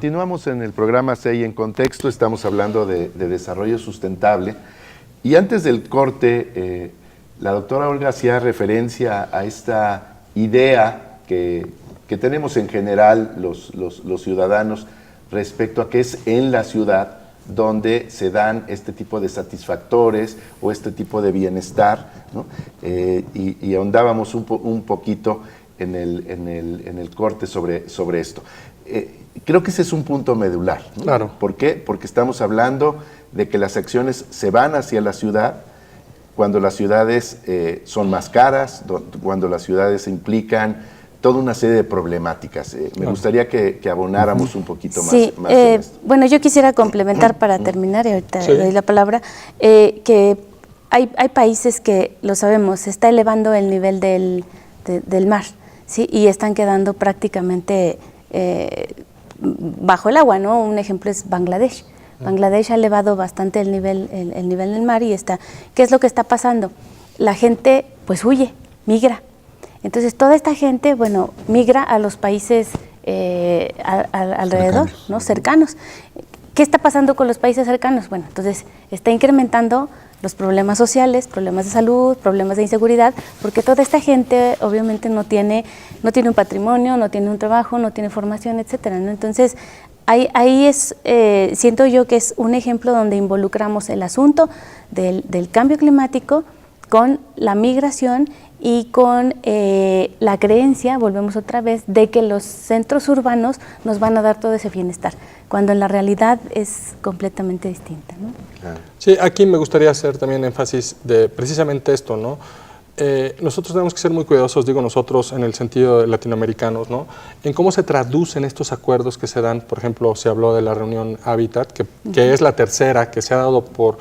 continuamos en el programa CEI en Contexto, estamos hablando de desarrollo sustentable. Y antes del corte, la doctora Olga hacía referencia a esta idea que tenemos en general los ciudadanos respecto a que es en la ciudad donde se dan este tipo de satisfactores o este tipo de bienestar, ¿no? Y ahondábamos un poquito en el corte sobre esto. Creo que ese es un punto medular, ¿no? Claro. ¿Por qué? Porque estamos hablando de que las acciones se van hacia la ciudad cuando las ciudades son más caras, cuando las ciudades implican toda una serie de problemáticas. Me gustaría que abonáramos un poquito más. Sí, más en esto. bueno, yo quisiera complementar para terminar, y ahorita doy la palabra, que hay países que, lo sabemos, se está elevando el nivel del mar, ¿sí? Y están quedando prácticamente bajo el agua, ¿no? Un ejemplo es Bangladesh. Bangladesh ha elevado bastante el nivel del mar y está. ¿Qué es lo que está pasando? La gente pues huye, migra. Entonces toda esta gente, bueno, migra a los países alrededor, cercanos, ¿no? Cercanos. ¿Qué está pasando con los países cercanos? Bueno, entonces está incrementando los problemas sociales, problemas de salud, problemas de inseguridad, porque toda esta gente obviamente no tiene un patrimonio, no tiene un trabajo, no tiene formación, etcétera, ¿no? Entonces, ahí es, siento yo que es un ejemplo donde involucramos el asunto del cambio climático con la migración y con la creencia, volvemos otra vez, de que los centros urbanos nos van a dar todo ese bienestar, cuando en la realidad es completamente distinta, ¿no? Claro. Sí, aquí me gustaría hacer también énfasis de precisamente esto, ¿no? Nosotros tenemos que ser muy cuidadosos, digo nosotros en el sentido de latinoamericanos, ¿no? En cómo se traducen estos acuerdos que se dan. Por ejemplo, se habló de la reunión Hábitat, que es la tercera que se ha dado por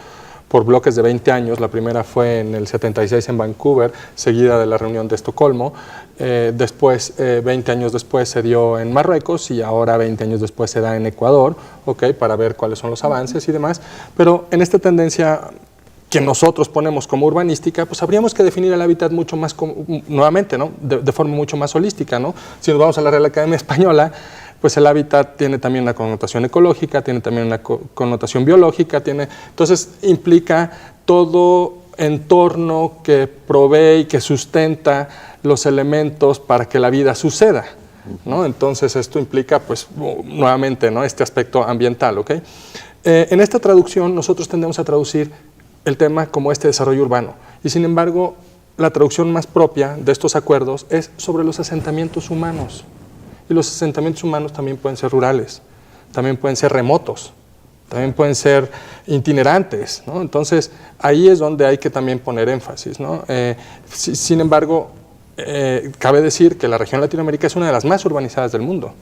bloques de 20 años. La primera fue en el 76 en Vancouver, seguida de la reunión de Estocolmo. Después, 20 años después, se dio en Marruecos y ahora 20 años después se da en Ecuador, ¿okay? Para ver cuáles son los avances y demás. Pero en esta tendencia que nosotros ponemos como urbanística, pues habríamos que definir el hábitat mucho más, nuevamente, ¿no? De forma mucho más holística, ¿no? Si nos vamos a la Real Academia Española, pues el hábitat tiene también una connotación ecológica, tiene también una connotación biológica, entonces implica todo entorno que provee y que sustenta los elementos para que la vida suceda, ¿no? Entonces esto implica, pues, nuevamente, ¿no? Este aspecto ambiental, ¿ok? En esta traducción nosotros tendemos a traducir el tema como este desarrollo urbano, y sin embargo la traducción más propia de estos acuerdos es sobre los asentamientos humanos. Y los asentamientos humanos también pueden ser rurales, también pueden ser remotos, también pueden ser itinerantes, ¿no? Entonces, ahí es donde hay que también poner énfasis, ¿no? Sin embargo, cabe decir que la región Latinoamérica es una de las más urbanizadas del mundo.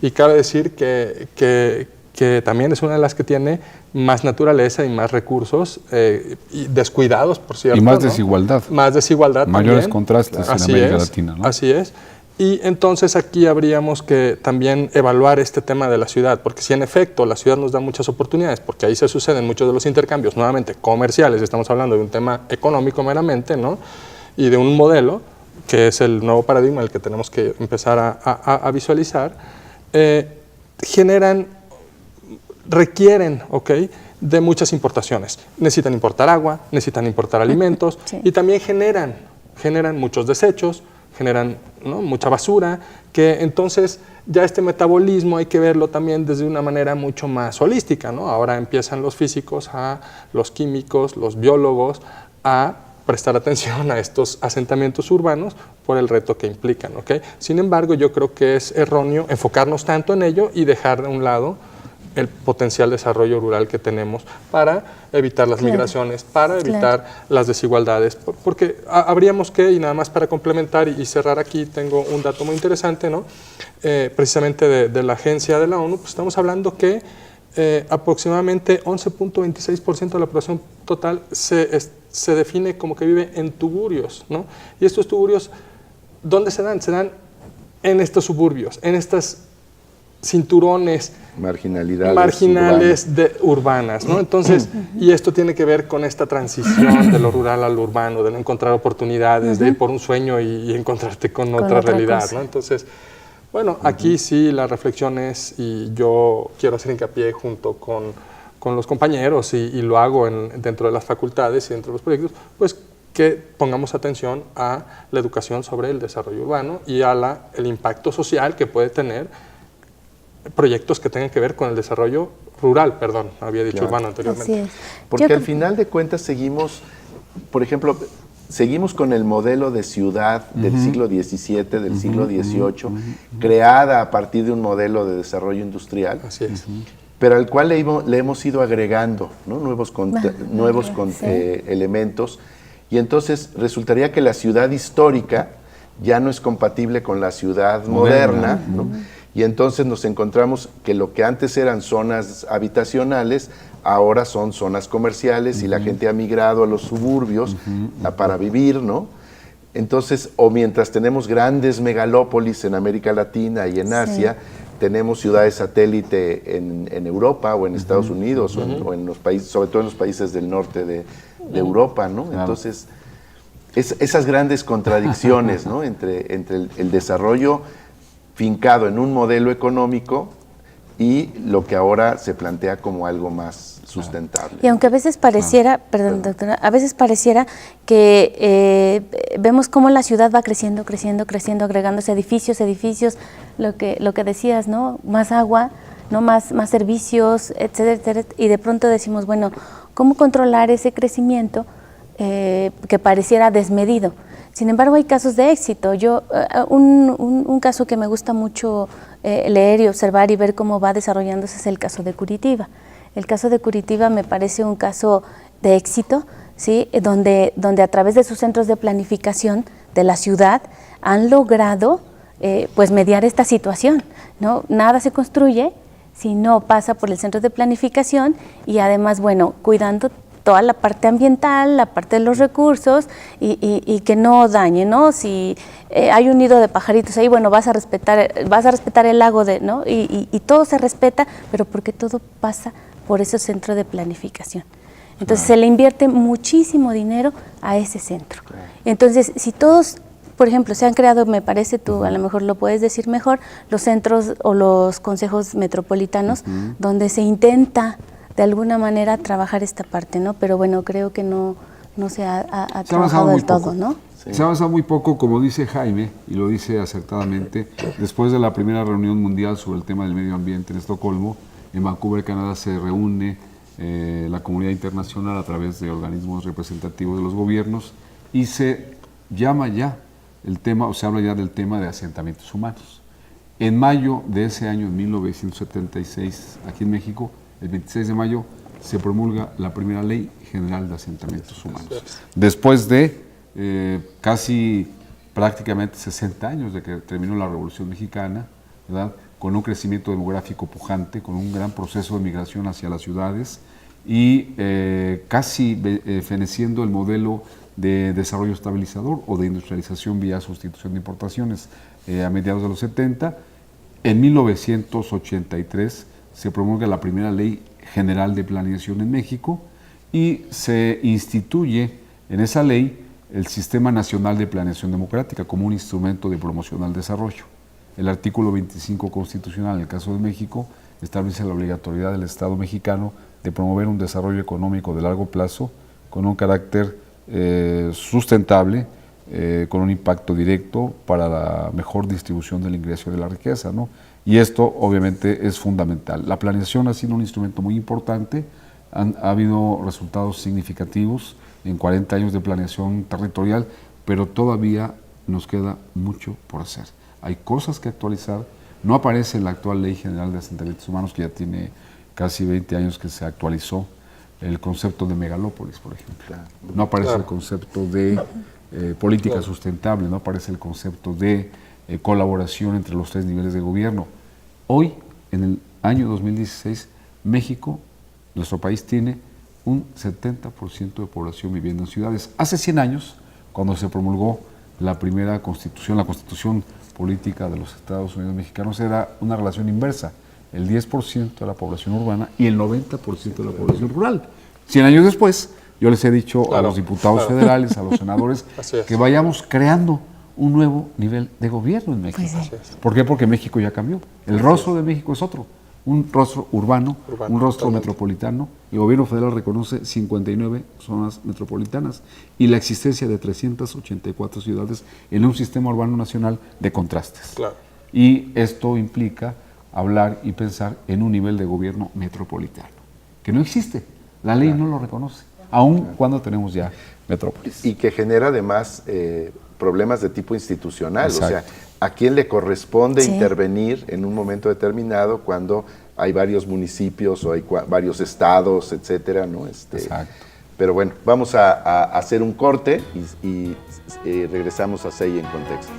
Y cabe decir que también es una de las que tiene más naturaleza y más recursos y descuidados, por cierto. Y más, ¿no? desigualdad. Más desigualdad. Mayores también. contrastes en América Latina, ¿no? Así es. Y entonces aquí habríamos que también evaluar este tema de la ciudad, porque si en efecto la ciudad nos da muchas oportunidades, porque ahí se suceden muchos de los intercambios, nuevamente comerciales, estamos hablando de un tema económico meramente, ¿no? Y de un modelo, que es el nuevo paradigma el que tenemos que empezar a visualizar, requieren, ¿ok?, de muchas importaciones. Necesitan importar agua, necesitan importar alimentos, sí. Y también generan muchos desechos, generan, ¿no?, mucha basura, que entonces ya este metabolismo hay que verlo también desde una manera mucho más holística, ¿no? Ahora empiezan los físicos, los químicos, los biólogos a prestar atención a estos asentamientos urbanos por el reto que implican, ¿ok? Sin embargo, yo creo que es erróneo enfocarnos tanto en ello y dejar de un lado el potencial desarrollo rural que tenemos para evitar las migraciones, para evitar las desigualdades, porque habríamos que, y nada más para complementar y cerrar aquí, tengo un dato muy interesante, ¿no? Precisamente de la agencia de la ONU, pues estamos hablando que aproximadamente 11.26% de la población total se define como que vive en tuburios, ¿no? Y estos tuburios, ¿dónde se dan? Se dan en estos suburbios, en estas cinturones marginales urbanas, ¿no? Entonces, y esto tiene que ver con esta transición de lo rural al urbano, de no encontrar oportunidades, de ir por un sueño y encontrarte con otra realidad, ¿no? Entonces, Bueno, aquí sí la reflexión es, y yo quiero hacer hincapié junto con los compañeros, y lo hago dentro de las facultades y dentro de los proyectos, pues que pongamos atención a la educación sobre el desarrollo urbano y el impacto social que puede tener proyectos que tengan que ver con el desarrollo rural, perdón, había dicho urbano anteriormente. Así es. Porque al final de cuentas seguimos, por ejemplo, seguimos con el modelo de ciudad del siglo XVII, del siglo XVIII, creada a partir de un modelo de desarrollo industrial. Así es. Pero al cual le hemos ido agregando, ¿no? nuevos elementos, y entonces resultaría que la ciudad histórica ya no es compatible con la ciudad moderna, ¿no? Y entonces nos encontramos que lo que antes eran zonas habitacionales, ahora son zonas comerciales, y la gente ha migrado a los suburbios para vivir, ¿no? Entonces, o mientras tenemos grandes megalópolis en América Latina y en Asia, tenemos ciudades satélite en Europa o en Estados Unidos o en los países, sobre todo en los países del norte de Europa, ¿no? Claro. Entonces, esas grandes contradicciones, ¿no? entre el desarrollo fincado en un modelo económico y lo que ahora se plantea como algo más sustentable. Y aunque a veces pareciera, perdón doctora, a veces pareciera que vemos cómo la ciudad va creciendo, agregándose edificios, lo que decías, ¿no? Más agua, ¿no? Más servicios, etcétera, y de pronto decimos, bueno, ¿cómo controlar ese crecimiento que pareciera desmedido? Sin embargo, hay casos de éxito. Un caso que me gusta mucho leer y observar y ver cómo va desarrollándose es el caso de Curitiba. El caso de Curitiba me parece un caso de éxito, ¿sí? donde a través de sus centros de planificación de la ciudad han logrado pues mediar esta situación, ¿no? Nada se construye si no pasa por el centro de planificación, y además, bueno, cuidando toda la parte ambiental, la parte de los recursos, y que no dañe, ¿no? Si hay un nido de pajaritos ahí, bueno, vas a respetar el lago, ¿no? Y todo se respeta, pero porque todo pasa por ese centro de planificación. Entonces se le invierte muchísimo dinero a ese centro. Entonces, si todos, por ejemplo, se han creado, me parece, tú a lo mejor lo puedes decir mejor, los centros o los consejos metropolitanos, donde se intenta de alguna manera trabajar esta parte, ¿no? Pero bueno, creo que no se ha trabajado del todo, ¿no? Sí. Se ha avanzado muy poco, como dice Jaime, y lo dice acertadamente. Después de la primera reunión mundial sobre el tema del medio ambiente en Estocolmo, en Vancouver, Canadá, se reúne la comunidad internacional a través de organismos representativos de los gobiernos, y se llama ya el tema, o se habla ya del tema de asentamientos humanos. En mayo de ese año, en 1976, aquí en México, el 26 de mayo, se promulga la primera Ley General de Asentamientos Humanos. Después de casi prácticamente 60 años de que terminó la Revolución Mexicana, ¿verdad? Con un crecimiento demográfico pujante, con un gran proceso de migración hacia las ciudades, y casi feneciendo el modelo de desarrollo estabilizador o de industrialización vía sustitución de importaciones a mediados de los 70. En 1983 se promulga la primera Ley General de Planeación en México, y se instituye en esa ley el Sistema Nacional de Planeación Democrática como un instrumento de promoción al desarrollo. El artículo 25 constitucional, en el caso de México, establece la obligatoriedad del Estado mexicano de promover un desarrollo económico de largo plazo con un carácter sustentable, con un impacto directo para la mejor distribución del ingreso y de la riqueza, ¿no? Y esto obviamente es fundamental. La planeación ha sido un instrumento muy importante, ha habido resultados significativos en 40 años de planeación territorial, pero todavía nos queda mucho por hacer. Hay cosas que actualizar. No aparece en la actual Ley General de Asentamientos Humanos, que ya tiene casi 20 años que se actualizó, el concepto de megalópolis, por ejemplo. No aparece el concepto de política sustentable, no aparece el concepto de colaboración entre los 3 niveles de gobierno. Hoy, en el año 2016, México, nuestro país, tiene un 70% de población viviendo en ciudades. Hace 100 años, cuando se promulgó la primera constitución, la constitución política de los Estados Unidos mexicanos, era una relación inversa, el 10% de la población urbana y el 90% de la población rural. 100 años después, yo les he dicho a los diputados federales, a los senadores, que vayamos creando un nuevo nivel de gobierno en México. Pues sí. ¿Por qué? Porque México ya cambió. El rostro de México es otro. Un rostro urbano, un rostro totalmente. metropolitano. El gobierno federal reconoce 59 zonas metropolitanas y la existencia de 384 ciudades en un sistema urbano nacional de contrastes. Claro. Y esto implica hablar y pensar en un nivel de gobierno metropolitano, que no existe. La ley no lo reconoce, aun cuando tenemos ya metrópolis. Y que genera además problemas de tipo institucional. Exacto. O sea, ¿a quién le corresponde Sí. intervenir en un momento determinado cuando hay varios municipios o hay varios estados, etcétera, ¿no? Exacto. Pero bueno, vamos a hacer un corte y regresamos a CEI en Contexto.